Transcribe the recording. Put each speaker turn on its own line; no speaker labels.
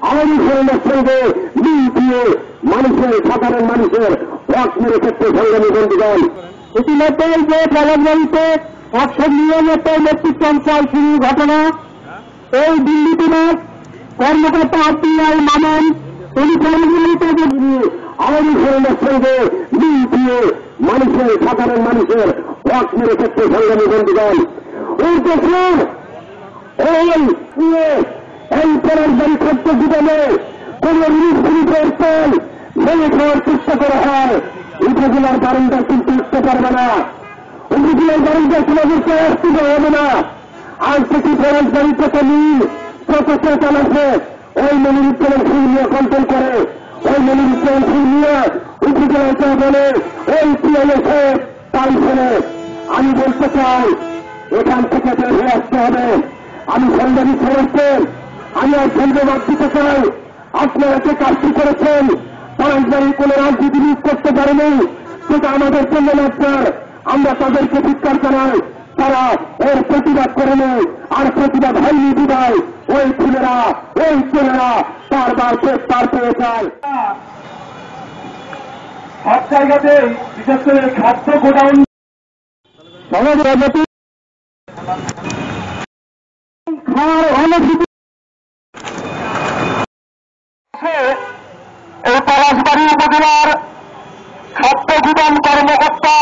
আওয়ামী লীগের সঙ্গে মিল দিয়ে সাধারণ মানুষের হক মেরে ক্ষেত্রে সংগ্রামী বন্ধুগণ, ইতিমধ্যেই যে রাজবাড়িতে 199 নেতৃত্বাঞ্চল শুরু ঘটনা, এই দিল্লিতে কর্মকর্তা আব্দুল্লাহ মামুন টেলিফোনগুলিতে আওয়ামী লীগের সঙ্গে মিল দিয়ে সাধারণ মানুষের হক মেরে ক্ষেত্রে সংগ্রামী বন্ধুগণ, ওই দেশের এই পরাজবাড়ি খাদ্য জীবনে কোন মিনিস্ট্রির তেল ভেঙে খাওয়ার চেষ্টা করা হয়, উপজেলার বারান্দা কিন্তু উঠতে পারবে না, উপজেলার বারান্দা সমাবেশে আসতে হবে না। আজ থেকে পরাজবাড়ি থেকে মিল প্রচেষ্টা চালাচ্ছে, ওই মনিরুজ্জামান ফুল নিয়ে কন্ট্রোল করে, ওই মনিরুজ্জামান ফুল নিয়ে উপজেলাকে বলে ওই পিএলএসে তাই ফেলে। আমি বলতে চাই এখান থেকে বের হয়ে আসতে হবে। আমি সংগ্রামী সমর্থন, আমি আর ধন্যবাদ দিতে চাই। আপনারা যে কাজটি করেছেন পরাজবাড়ি কোন রাজনীতি করতে পারেনি, সেটা আমাদের জন্য লজ্জার। আমরা তাদেরকে ধিক্কার জানাই, তারা এর প্রতিবাদ করেনি, আর প্রতিবাদ হয়নি বিদায় ওই ছেলেরা ওই ছেলেরা বারবার গ্রেপ্তার পেয়ে যায়।
সব জায়গাতেই বিশেষ করে খাদ্য গোডাউন
এই পলাশবাড়ি উপজেলার খাদ্য গুদাম কর্মকর্তা